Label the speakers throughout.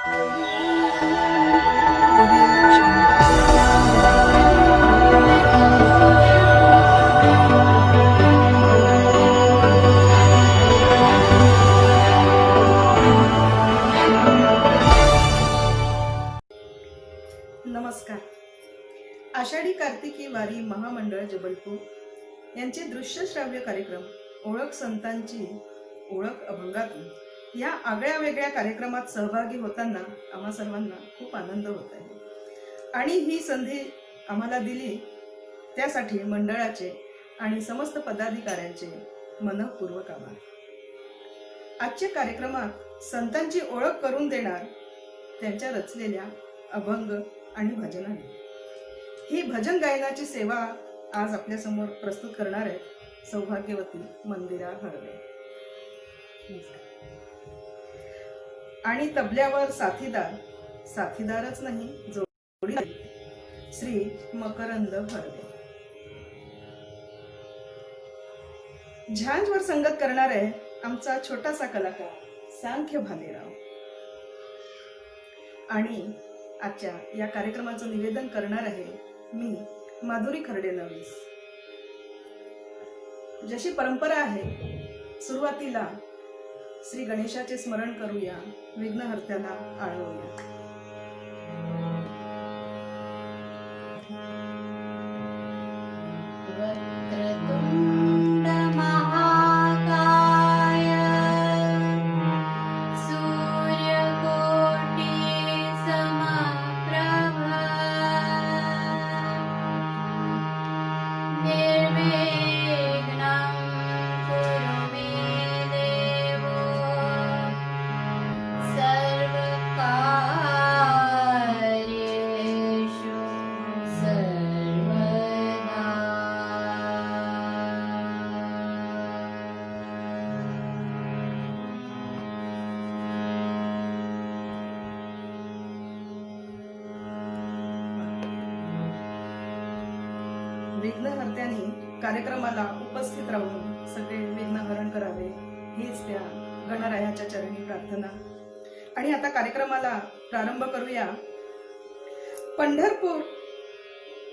Speaker 1: नमस्कार. आषाढी कार्तिकी वारी महामंडळ जबलपूर यांचे दृश्य श्राव्य कार्यक्रम ओळख संतांची ओळख अभंगातून या आगळ्या वेगळ्या कार्यक्रमात सहभागी होताना आम्हा सर्वांना खूप आनंद होत आहे आणि ही संधी आम्हाला दिली त्यासाठी मंडळाचे आणि समस्त पदाधिकाऱ्यांचे मनःपूर्वक आभार. आजच्या कार्यक्रमात संतांची ओळख करून देणार त्यांच्या रचलेल्या अभंग आणि भजनाने. ही भजन गायनाची सेवा आज आपल्या समोर प्रस्तुत करणार आहेत सौभाग्यवती मंदिरा हळवे आणि तबल्यावर साथीदारच नाही जोडी श्री मकरंद भरवे. झांजवर संगत करणार आहे आमचा छोटासा कलाकार सांख्य भालेराव. आणि आजच्या या कार्यक्रमाचं निवेदन करणार आहे मी माधुरी खर्डे नवीस. जशी परंपरा आहे सुरुवातीला श्री गणेशाचे स्मरण करूया, विघ्नहर्त्याला आळवूया. विघ्नहर्त्यांनी कार्यक्रमाला उपस्थित राहून सगळे विघ्न हरण करावे हीच त्या गणरायाच्या चरणी प्रार्थना. आणि आता कार्यक्रमाला प्रारंभ करूया. पंढरपूर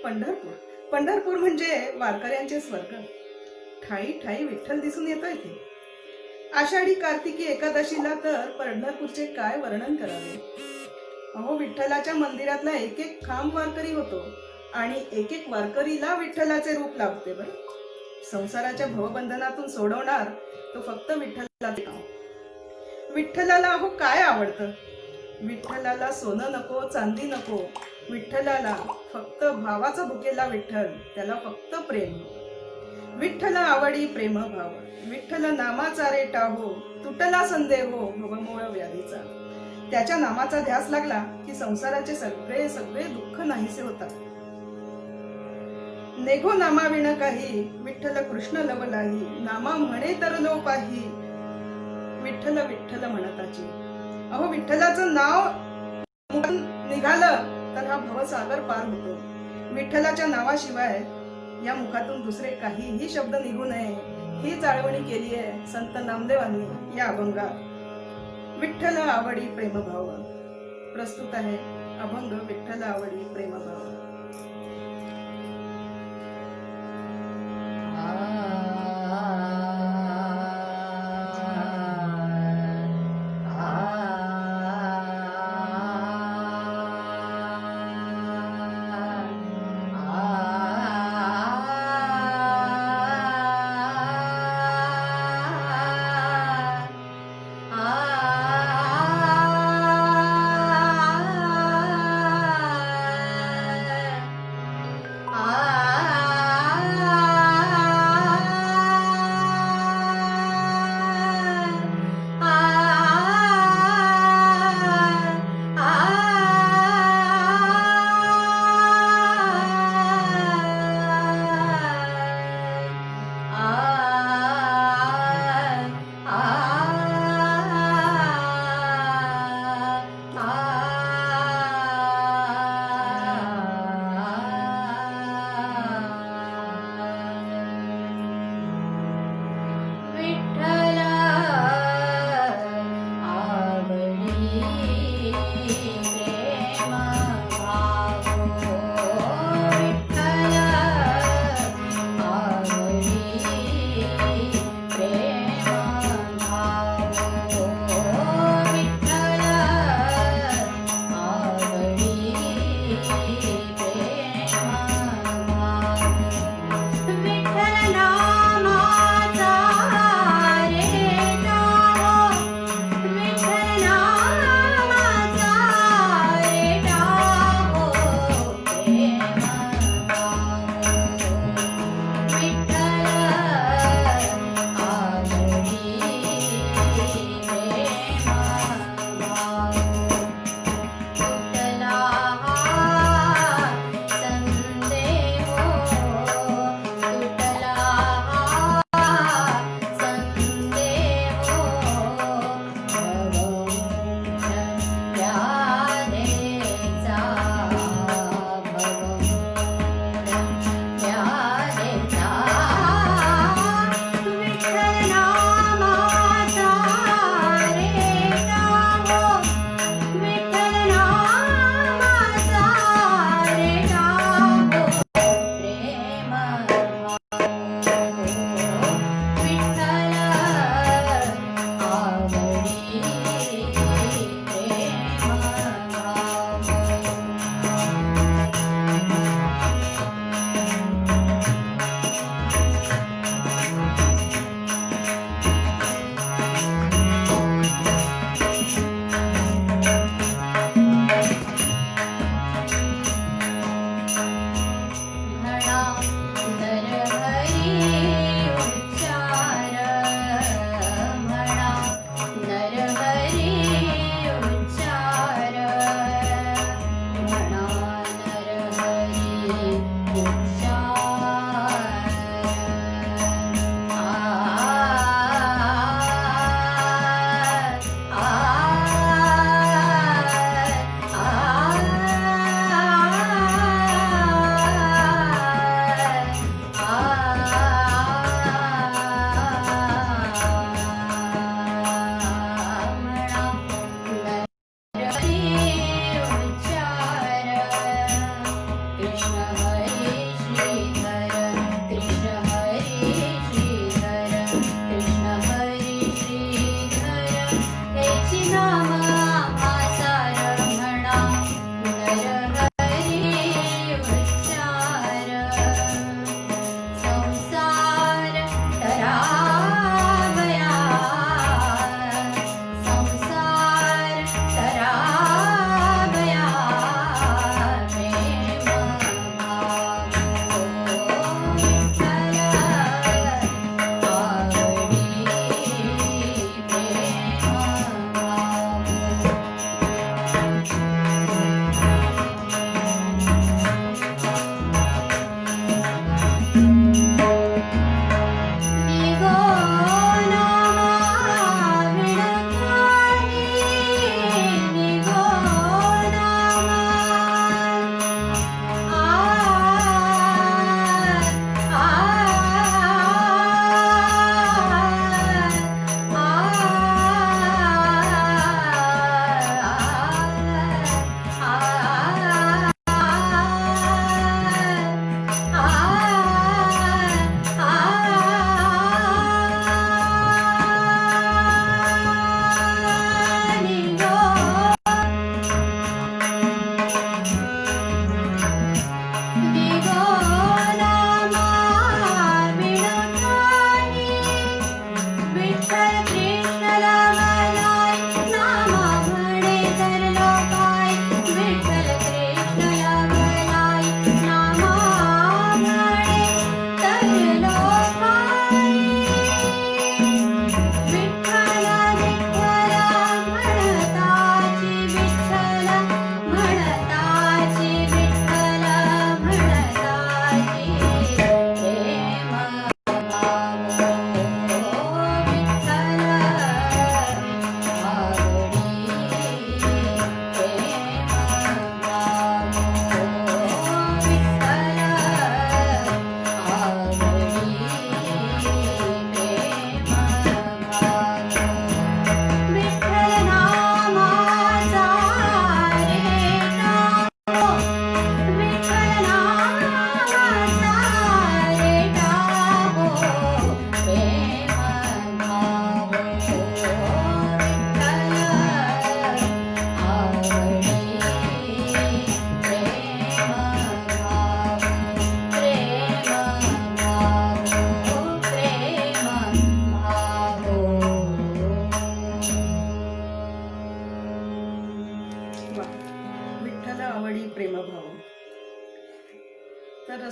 Speaker 1: पंढरपूर पंढरपूर म्हणजे वारकऱ्यांचे स्वर्ग. ठाई ठाई विठ्ठल दिसून येतोय ते. आषाढी कार्तिकी एकादशीला तर पंढरपूरचे काय वर्णन करावे. अहो, विठ्ठलाच्या मंदिरातला एक एक खांब वारकरी होतो आणि एक एक वारकरीला विठ्ठलाचे रूप लाभते. बरं, संसाराच्या भवबंधनातून सोडवणार तो फक्त विठ्ठलाचे नाव. विठ्ठलाला अहो काय आवडतं. विठ्ठलाला सोनं नको, चांदी नको. विठ्ठलाला फक्त भावाचा भुकेला विठ्ठल, त्याला फक्त प्रेम. विठ्ठल आवडी प्रेम भाव, विठ्ठल नामाचा रे टाहो, तुटला संदेह भवमूळ व्याधीचा. त्याच्या नामाचा ध्यास लागला की संसाराचे सगळे सगळे दुःख नाहीसे होतात. नेघो नामा विण काही, विठ्ठल कृष्ण लवलाही. नामा म्हणे तर लो पाही, विठ्ठल विठ्ठल म्हणताची. अहो, विठ्ठलाचं नाव निघालं तर हा भवसागर पार होतो. विठ्ठलाच्या नावाशिवाय या मुखातून दुसरे काहीही शब्द निघू नये ही जाळवणी केली आहे संत नामदेवांनी या अभंगात. विठ्ठल आवडी प्रेमभाव प्रस्तुत आहे अभंग विठ्ठल आवडी प्रेमभाव.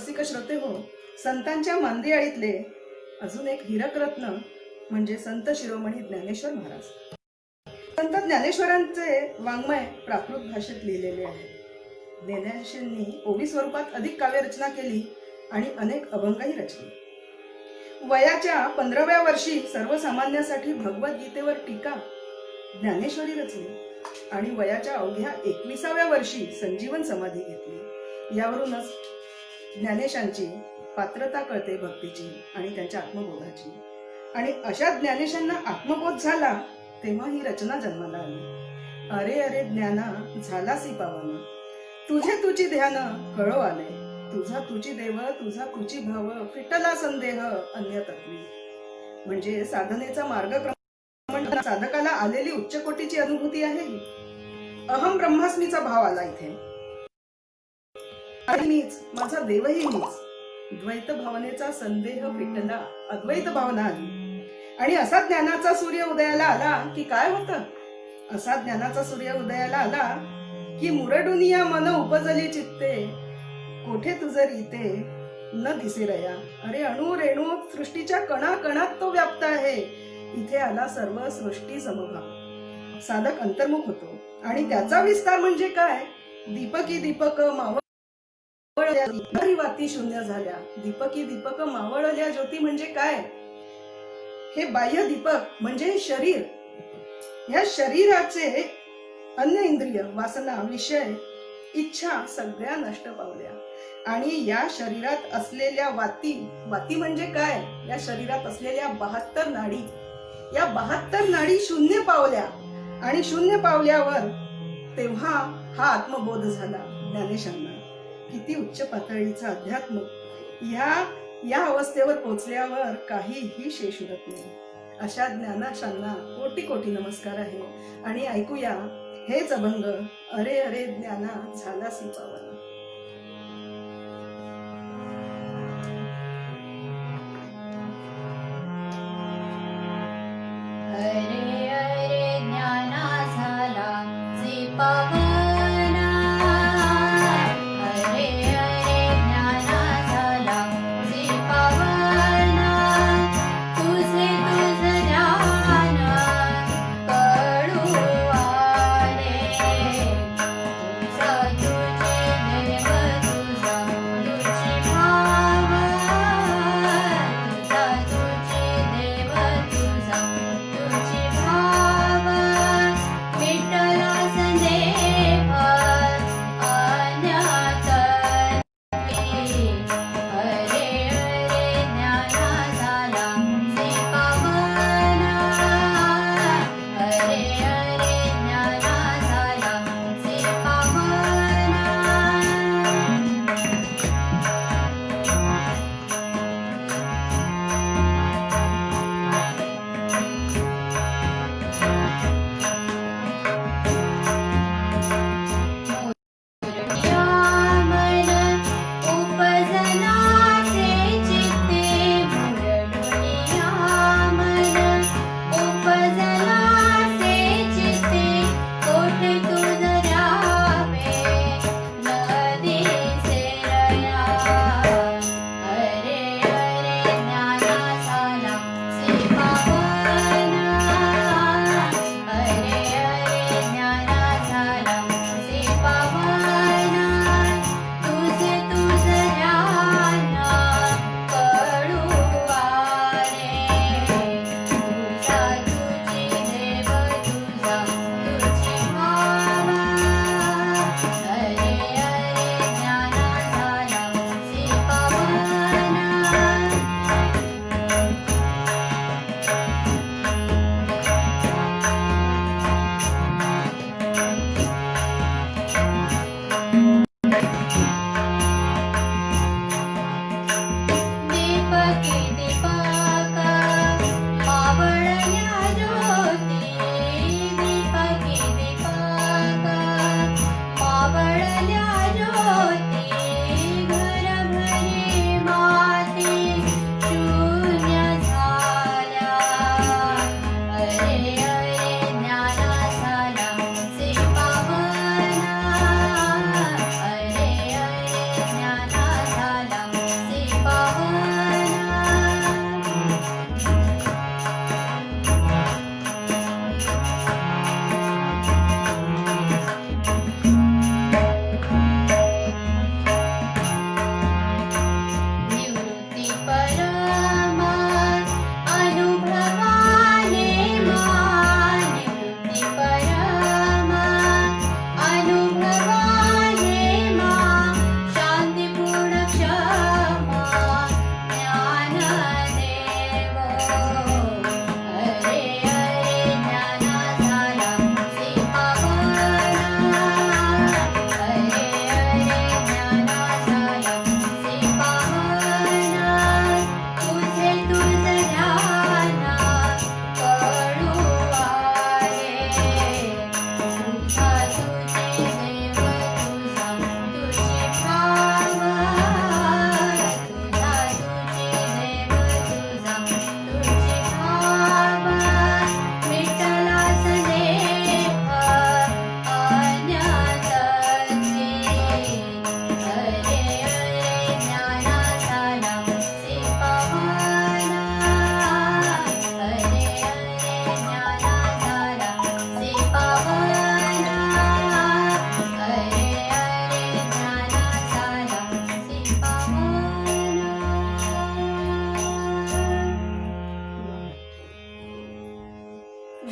Speaker 1: रसिक श्रोते हो, संतांच्या मांदियाळीतले अजून एक हीरक रत्न म्हणजे संत शिरोमणी ज्ञानेश्वर महाराज. संत ज्ञानेश्वरांचे वाङ्मय प्राकृत भाषेत लिहिलेले आहे. ज्ञानेश्वरांनी ओवी स्वरूपात अधिक काव्यरचना केली आणि अनेक अभंगही रचले. वयाच्या 15व्या वर्षी सर्वसामान्यासाठी भगवद्गीतेवर टीका ज्ञानेश्वरी रचली आणि वयाच्या अवघ्या 21व्या वर्षी संजीवन समाधी घेतली. यावरूनच ज्ञानेशांची पात्रता कळते भक्तीची आणि त्यांच्या आत्मबोधाची. आणि अशा ज्ञानेशांना आत्मबोध झाला तेव्हा ही रचना जन्माला आली. अरे अरे ज्ञाना झालासी पावन, तुझे तुझी ध्यान कळो आले, तुझा तुझी देव तुझा तुझी भाव, फिटला संदेह अन्य तत्वी. म्हणजे साधनेचा मार्गक्रमण साधकाला आलेली उच्च कोटीची अनुभूती आहे. अहम ब्रह्मास्मीचा भाव आला इथे. आणि मीच, माझा देवही मीच. द्वैत भावनेचा संदेह फिटला, अद्वैत भावना आली. आणि असा ज्ञानाचा सूर्य उदयाला आला की काय होतं? असा ज्ञानाचा सूर्य उदयाला आला की मुरडुनिया मन उपजली चित्ते, कोठे तुझं रीते न दिसे रया. अरे अणु रेणू सृष्टीच्या कणा कणात तो व्याप्त आहे. इथे आला सर्व सृष्टी समभाव. साधक अंतर्मुख होतो आणि त्याचा विस्तार म्हणजे काय? दीपकी दीपक मावळल्या वाती शून्य झाल्या. दीपकी दीपक मावळल्या ज्योती म्हणजे काय? हे बाह्य दीपक म्हणजे शरीर. या शरीराचे अन्य इंद्रिय, वासना, विषय, इच्छा सगळ्या नष्ट पावल्या. आणि या शरीरात असलेल्या वाती म्हणजे काय? या शरीरात असलेल्या 72 नाडी, या 72 नाडी शून्य पावल्या. आणि शून्य पावल्यावर तेव्हा हा आत्मबोध झाला ज्ञानेशांना. किती उच्च पातळीचा अध्यात्म. या अवस्थेवर पोचल्यावर काहीही शेष उरत नाही. अशा ज्ञानेशांना कोटी कोटी नमस्कार आहे. आणि ऐकूया हेच अभंग, अरे अरे ज्ञाना झालासी पावन.
Speaker 2: अरे अरे ज्ञाना झाला जे पावना, अरे अरे ज्ञाना झाला जे पावना, तुझे तुझ ध्यान कळू आले, तुझ तुझे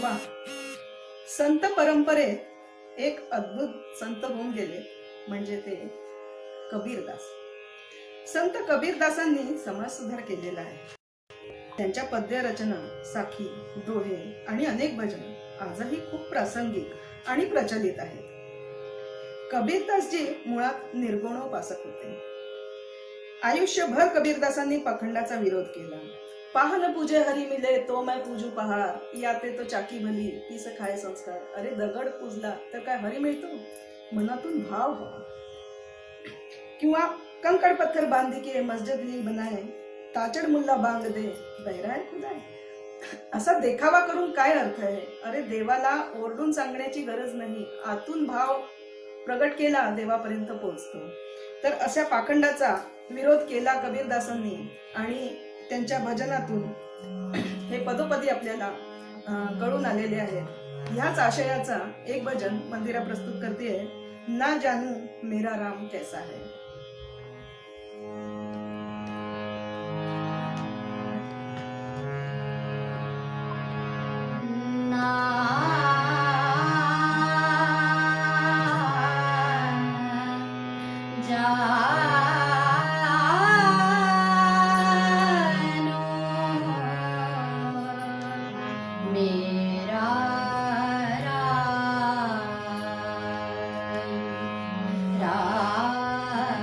Speaker 1: वा, संत परंपरेत एक अद्भुत संत होऊन गेले म्हणजे ते कबीरदास. संत कबीरदासांनी समाज सुधार केलेला आहे. त्यांच्या पद्य रचना, साखी, दोहे आणि अनेक भजन आजही खूप प्रासंगिक आणि प्रचलित आहेत. कबीरदासजी मुळात निर्गुणोपासक होते. आयुष्यभर कबीरदासांनी पाखंडाचा विरोध केला. पाहन पूजे हरी मिले तो मैं पूजू पहार, याते तो चाकी भली तीस खाय संस्कार. अरे दगड पूजला तर काय हरी मिळतो? मनातून भाव हवा. किंवा कंकड़ पत्थर बांध के मस्जिद नहीं बनाए, ताचड़ मुल्ला बांग दे बहराय खुदाय. असा देखावा करून काय अर्थ आहे? अरे देवाला ओरडून सांगण्याची गरज नाही. आतून भाव प्रगट केला देवापर्यंत पोहोचतो. तर अशा पाखंडाचा विरोध केला कबीरदासांनी आणि त्यांच्या भजनातून हे पदोपदी आपल्याला कळून आलेले आहे. ह्याच आशयाचा एक भजन मंदिरा प्रस्तुत करते, ना जानू मेरा राम कैसा है.
Speaker 2: मेरा राम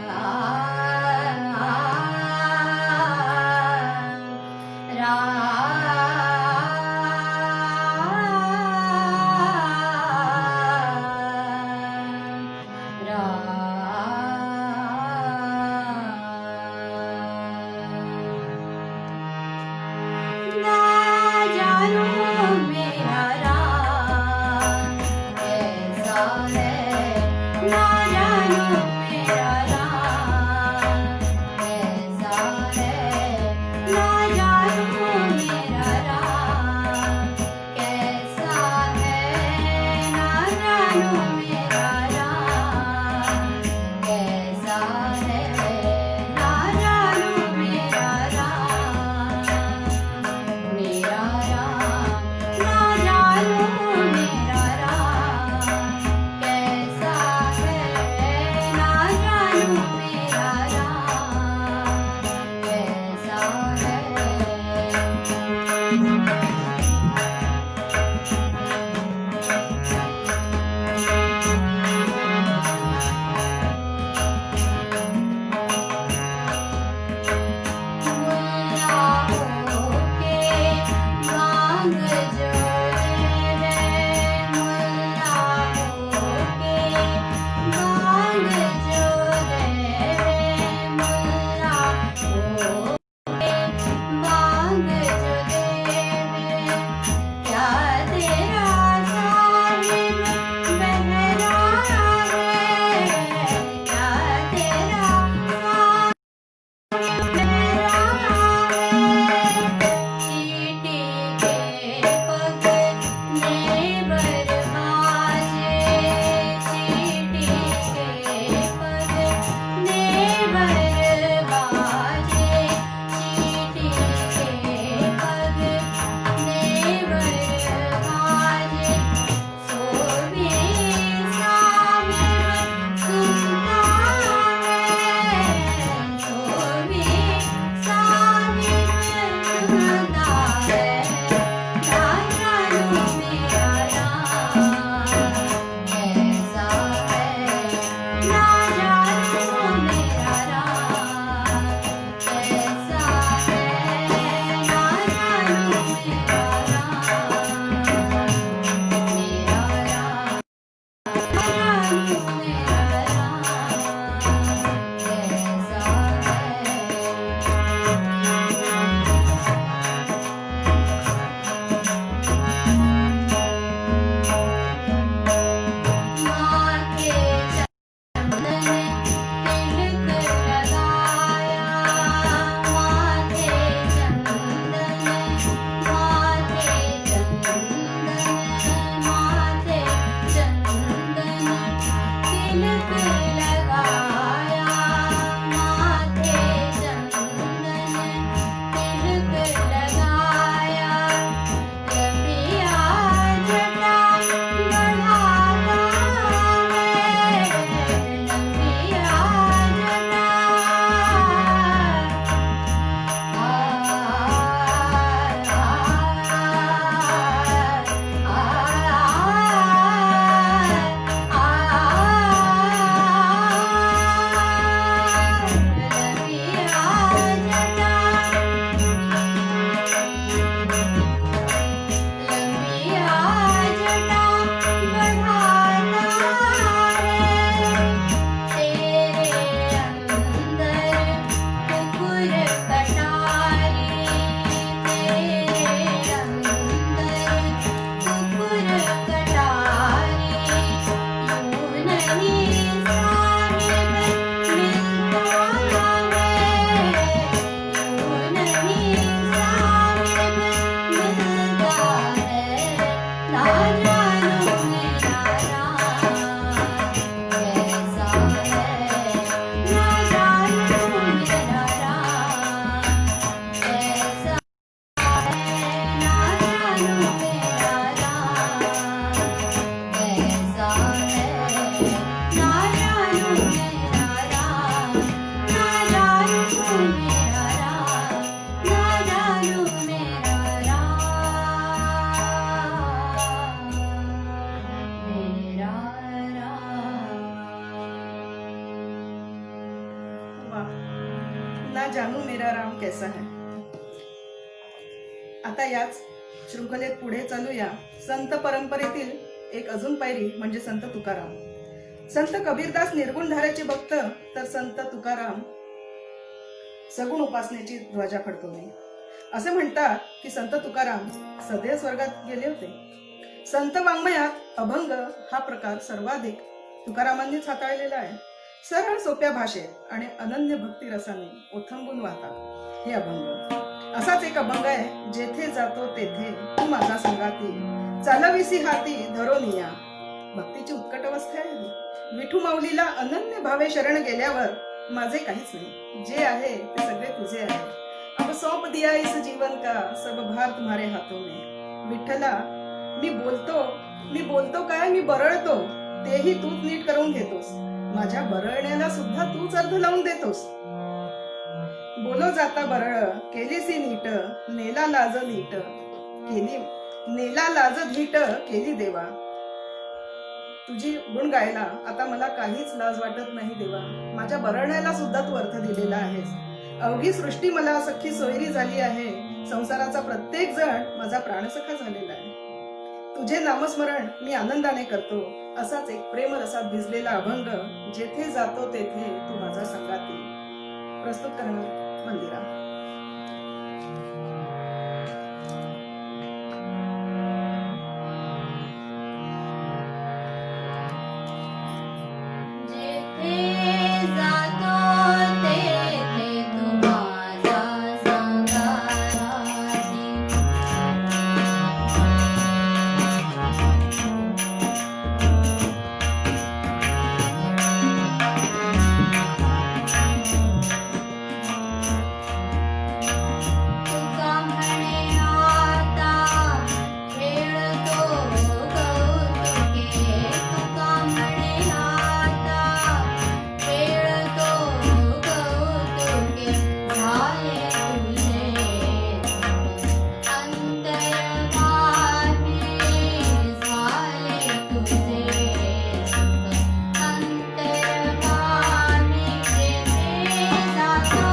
Speaker 2: ना जानू मेरा राम कैसा है, ना जानू मेरा राम कैसा है, ना जानू मेरा राम कैसा है, ना जानू मेरा राम, ना जानू मेरा राम, ना जानू मेरा
Speaker 1: वाह, ना जानू मेरा राम कैसा है. आता याच शृंखलेत पुढे चालूया संत परंपरेतील एक अजून पायरी म्हणजे संत तुकाराम. संत कबीरदास निर्गुण धाऱ्याचे भक्त, तर संत तुकाराम सगुण उपासनेची ध्वजा फडकवणे. असे म्हणतात की संत तुकाराम सदैव स्वर्गात गेले होते. संत वाङ्मयात अभंग हा प्रकार सर्वाधिक तुकारामांनीच हाताळलेला आहे. सरळ सोप्या भाषेत आणि अनन्य भक्ती रसाने ओथंबून वाहतात हे अभंग. असाच एक अभंग आहे, जेथे जातो तेथे तू माझा संगाती, चालविसी हाती धरोनिया. भक्तीची उत्कट अवस्था आहे. विठू माऊलीला अनन्य भावे शरण गेल्यावर माझे काहीच नाही, जे आहे ते सगळे तुझे आहे. अब सौंप दिया इस जीवन का सब भार तुम्हारे हाथों में. विठ्ठला, मी बोलतो काय, मी बरळतो तेही तूच नीट करून घेतोस. माझ्या बरळण्याला सुद्धा तूच अर्थ लावून देतोस. बोलो जाता बरळ केलीसी नीट, नेला लाज नीट केली, नेला लाज धीट केली देवा. तुझी गुण गायला आता मला काहीच लाज वाटत नाही देवा. माझ्या बरळण्याला सुद्धा तू अर्थ दिलेला आहेस. अवघी सृष्टी मला सख्खी सोयरी झाली आहे. संसाराचा प्रत्येक जण माझा प्राणसखा झालेला आहे. तुझे नामस्मरण मी आनंदाने करतो. असाच एक प्रेमरसात भिजलेला अभंग, जेथे जातो तेथे तू माझा संगाती. प्रस्तुत करणार मंदिरा.
Speaker 2: जेथे जातो तेथे तू माझा संगाती. तुका म्हणे आता खेळतो कौतुके, तुका म्हणे आता खेळतो कौतुके. झाले तुझे अंतर्गामी, झाले तुझे अंतर्गामी. जेथे जातो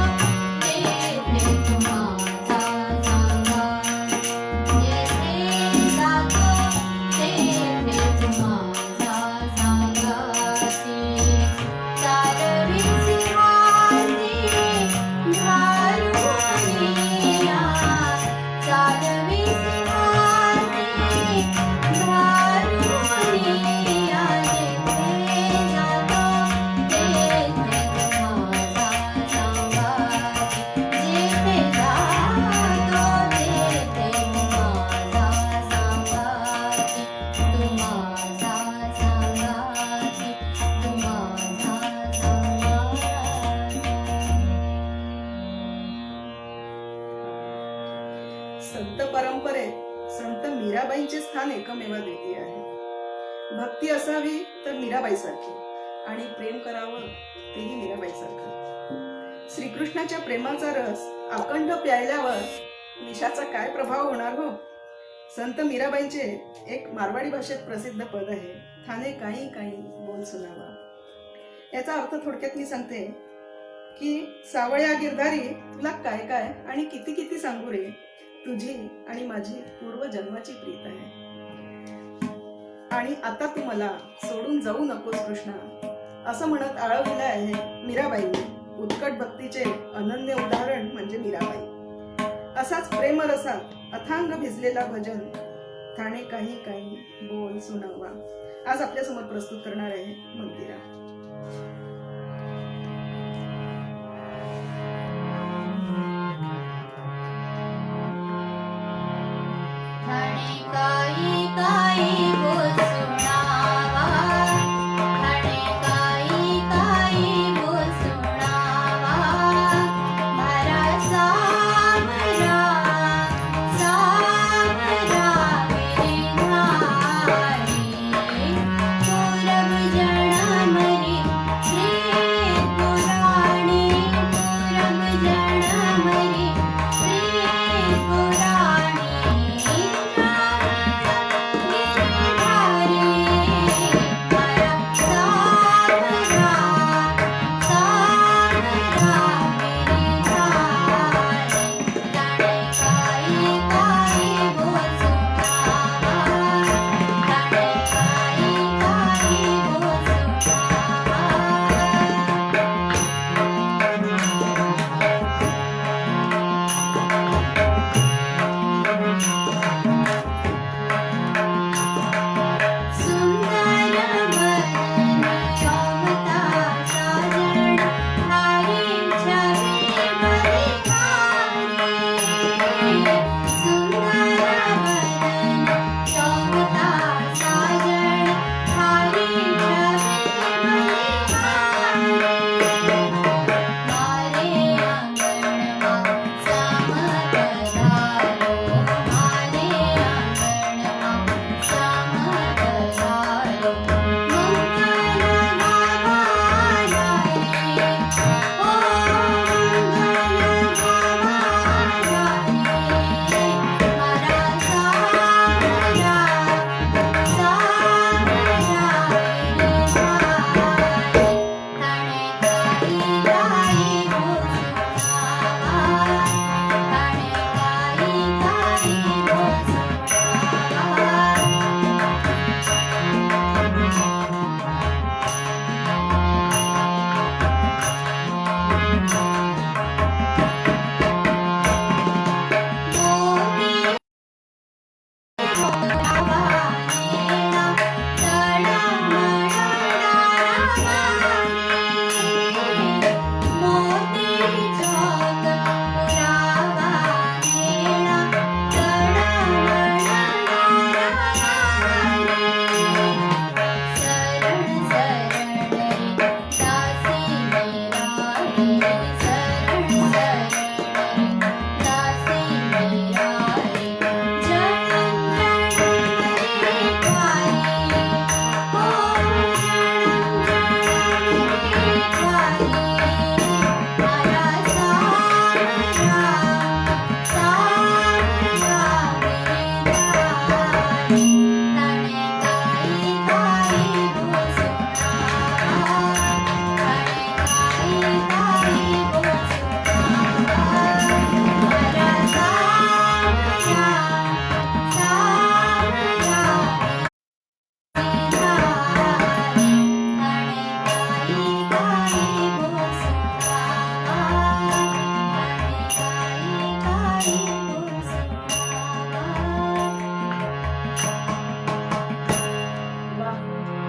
Speaker 2: तेथे तू माझा संगाती, जेथे जातो तेथे तू माझा संगाती. चालविसी हाती धरोनिया, चालविसी हाती धरोनिया. जेथे जातो तेथे तू माझा संगाती, जेथे जातो तेथे तू माझा संगाती. तू माझा संगाती, तू माझा संगाती.
Speaker 1: संत परंपरेत संत मीराबाईंचे स्थान एकमेव द्वितीय आहे. भक्ती असावी तर मीराबाई सारखी, आणि प्रेम करावं तेही मीराबाई सारखं. श्रीकृष्णाच्या प्रेमाचा रस अखंड प्यायल्यावर विषाचा काय प्रभाव होणार हो. संत मीराबाईंचे एक मारवाडी भाषेत प्रसिद्ध पद आहे, थाने काही काही बोल सुनावा. याचा अर्थ थोडक्यात मी सांगते की सावळ्या गिरधारी, तुला काय काय आणि किती किती सांगू रे. तुझी आणि माझी पूर्वजन्माची प्रीत आहे, आणि आता तू मला सोडून जाऊ नकोस कृष्णा. असं म्हणत आळवलेलं आहे मीराबाईंनी. उत्कट भक्तीचे अनन्य उदाहरण म्हणजे मीराबाई. असाच प्रेमरसात अथांग भिजलेला भजन, ठाणे काही काही बोल सुनावा, आज आपल्या समोर प्रस्तुत करणार आहे मंदिरा.
Speaker 2: ठाणे काही काही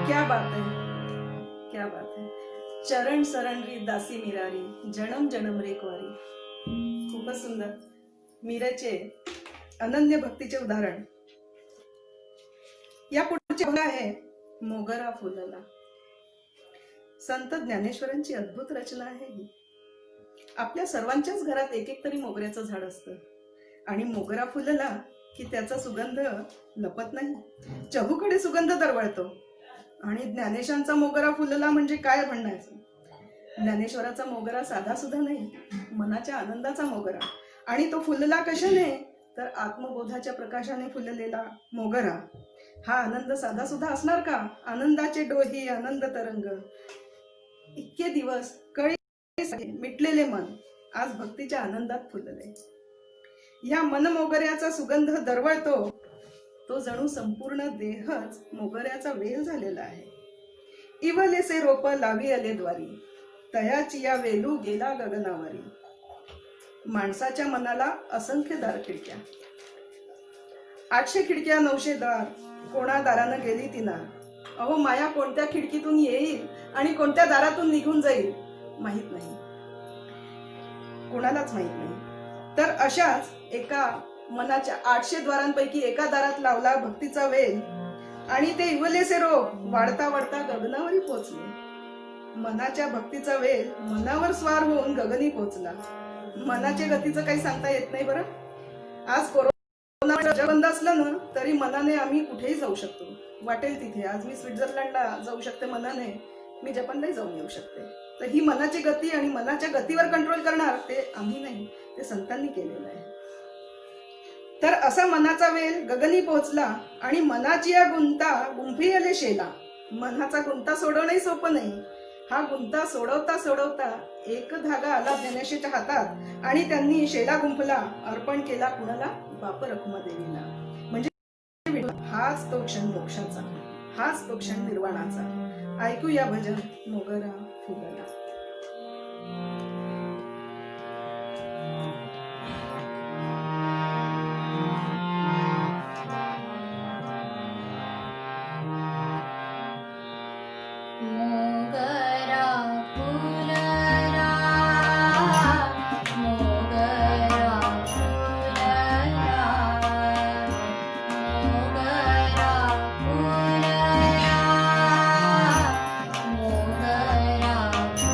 Speaker 1: क्या बात है, क्या बात है. चरण सरण री दासी मिरारी, जन्म जन्म रे क्वारी. खूपच सुंदर. मीरेचे अनन्य भक्तीचे उदाहरण. या पुढचे भाग आहे मोगरा फुलला. संत ज्ञानेश्वरांची अद्भुत रचना आहे ही. आपल्या सर्वांच्याच घरात एक एक तरी मोगऱ्याचं झाड असतं आणि मोगरा फुलला की त्याचा सुगंध लपत नाही, चहूकडे सुगंध दरवळतो. आणि ज्ञानेशांचा मोगरा फुलला म्हणजे काय म्हणायचं. ज्ञानेश्वराचा मोगरा साधा सुद्धा नाही, मनाच्या आनंदाचा मोगरा. आणि तो फुलला कशाने, तर आत्मबोधाच्या प्रकाशाने फुललेला मोगरा. हा आनंद साधा सुद्धा असणार का. आनंदाचे डोही आनंद तरंग. इतके दिवस कळी मिटलेले मन आज भक्तीच्या आनंदात फुलले. ह्या मनमोगऱ्याचा सुगंध दरवळतो, तो जणू संपूर्ण देहच मोगऱ्याचा वेल झालेला आहे. इवलेसे रोप लावी आले द्वारी, तयाची या वेलू गेला गगनावारी. माणसाच्या मनाला असंख्य दार खिडक्या, 800 खिडक्या 900 दार, कोणा दारानं गेली तिना. अहो माया कोणत्या खिडकीतून येईल आणि कोणत्या दारातून निघून जाईल माहित नाही, कोणालाच माहित नाही. तर अशाच एका मनाच्या 800 द्वारांपैकी एका दारात लावला भक्तीचा वेल आणि ते इवलेसे रोप वाढता वाढता गगनावरी पोचले. मनाच्या भक्तीचा वेल मनावर स्वार होऊन गगनी पोचला. मनाच्या गतीचं काही सांगता येत नाही बरं. आज कोरोना जग बंद असलं ना तरी मनाने आम्ही कुठेही जाऊ शकतो, वाटेल तिथे. आज मी स्वित्झर्लंडला जाऊ शकते मनाने, मी जपानलाही जाऊन येऊ शकते. तर ही मनाची गती आणि मनाच्या गतीवर कंट्रोल करणार ते आम्ही नाही, ते संतांनी केलेलं आहे. तर असा मनाचा वेल गगनी पोहोचला आणि मनाची या गुंता गुंफी आले शेला. मनाचा गुंता सोडवणंही सोपं नाही. हा गुंता सोडवता सोडवता एक धागा आला ज्ञानेशाच्या हातात आणि त्यांनी शेला गुंफला, अर्पण केला कुणाला, बाप रखुमादेवीला. म्हणजे हाच तो क्षण मोक्षाचा, हाच तो क्षण निर्वाणाचा. ऐकूया भजन मोगरा फुलला.
Speaker 2: मोगरा फुलला, मोगरा फुलला, मोगरा फुलला, मोगरा फुलला.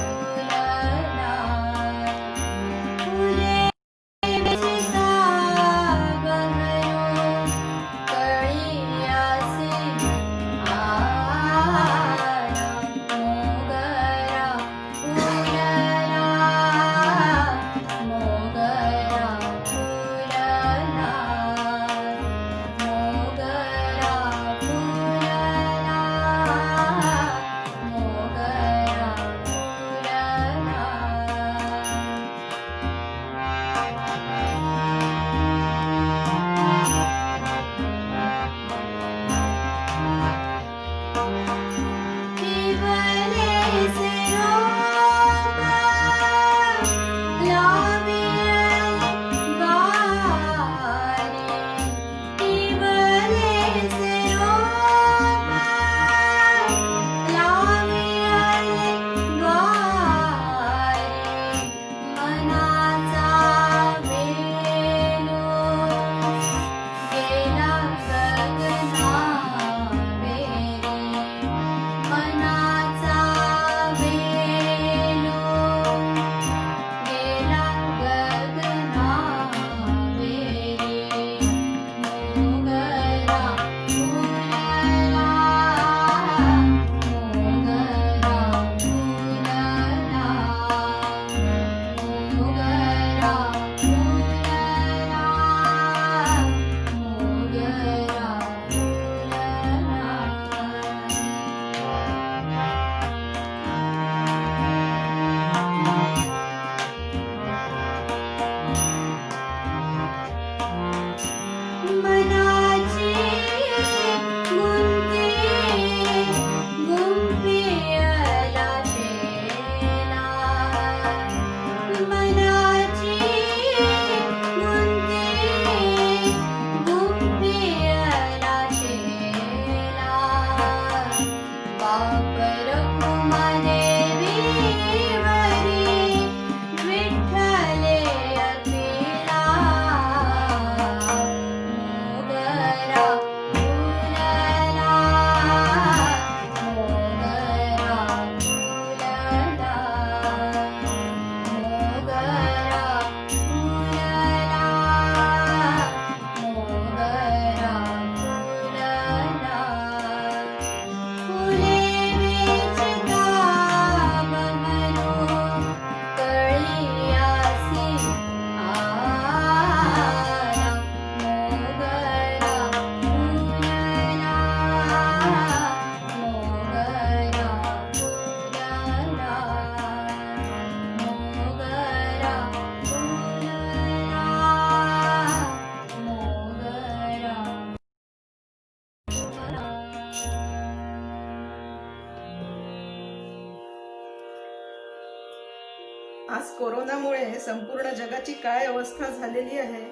Speaker 1: आज कोरोनामुळे संपूर्ण जगाची काय अवस्था झालेली आहे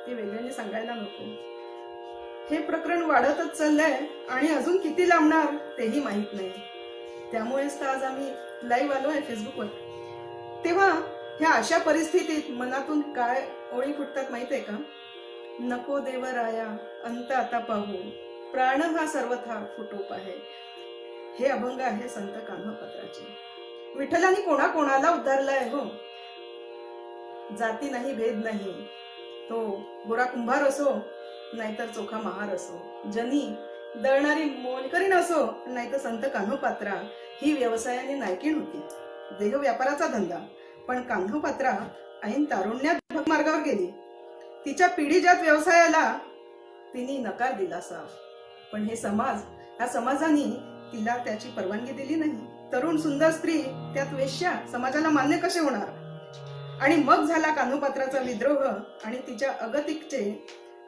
Speaker 1: ती वेगळ्याने सांगायला नको. हे प्रकरण वाढतच चाललंय आणि अजून किती लांबणार तेही माहित नाही. त्यामुळेच तर आज आम्ही लाईव्ह आलोय फेसबुकवर. तेव्हा ह्या अशा परिस्थितीत मनातून काय ओळी फुटतात माहितीये का? नको देवराया अंत आता पाहू, प्राण हा सर्वथा फुटोप आहे. हे अभंग आहे संत कान्होपत्राचे. विठ्ठलाने कोणाकोणाला उद्धारलाय हो. जाती नाही, भेद नाही. तो गोरा कुंभार असो नाहीतर चोखा महार असो, जनी दळणारी मोलकरीण असो नाहीतर संत कान्होपात्रा ही व्यवसायाने नायकीण होती. देह व्यापाराचा धंदा. पण कान्होपात्रा ऐन तारुण्यात भगमार्गावर गेली. तिच्या पिढीजात व्यवसायाला तिने नकार दिला साफ. पण हे समाज, या समाजाने तिला त्याची परवानगी दिली नाही. तरुण सुंदर स्त्री त्यात वेश्या, समाजाला मान्य कसे होणार? आणि मग झाला कान्होपात्राचा विद्रोह आणि तिच्या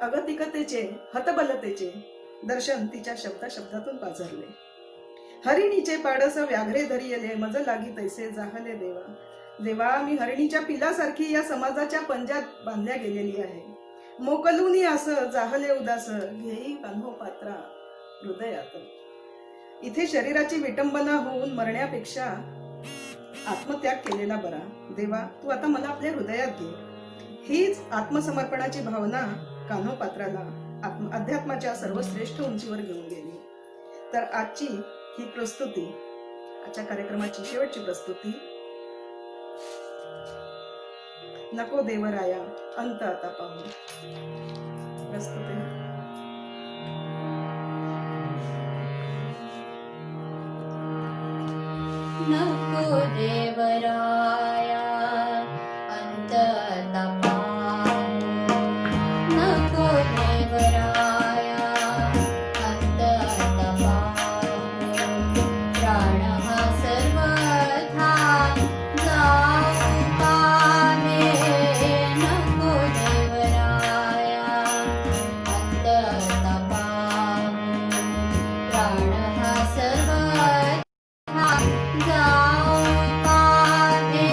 Speaker 1: अगतिकतेचे, हतबलतेचे दर्शन तिच्या शब्दातून पाझरले. हरिणीचे पाडस व्याघ्रे धरियले, मज लागी तैसे जाहले देवा. देवा, मी हरिणीच्या पिलासारखी या समाजाच्या पंजात बांधल्या गेलेली आहे. मोकलुनी असं जाहले उदास, घेई कान्होपात्रा हृदयात. इथे शरीराची विटंबना होऊन मरण्यापेक्षा आत्मत्याग केलेला बरा. देवा, तू आता मला आपल्या हृदयात घे. हीच आत्मसमर्पणाची भावना कान्होपात्राला अध्यात्माच्या सर्वश्रेष्ठ उंचीवर घेऊन गेली. तर आजची ही प्रस्तुती, आजच्या कार्यक्रमाची शेवटची प्रस्तुती, नको देवराया अंत आता पाहू. प्रस्तुती
Speaker 2: नको देवराया अंत आता पाहू. नको देवराया अंत आता पाहू. प्राण हा सर्वथा जाऊ पाहे. नको देवराया अंत आता पाहू. प्राण हा सर्वथा जाऊ पाहे.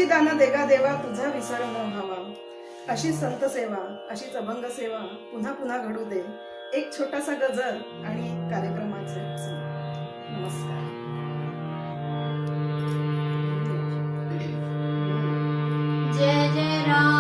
Speaker 1: अशी दान देगा देवा तुझा विसर न व्हावा. अशी संत सेवा, अशीच अभंग सेवा पुन्हा पुन्हा घडू दे. एक छोटासा गजल आणि कार्यक्रमाचे नमस्कार.
Speaker 2: जय जय राम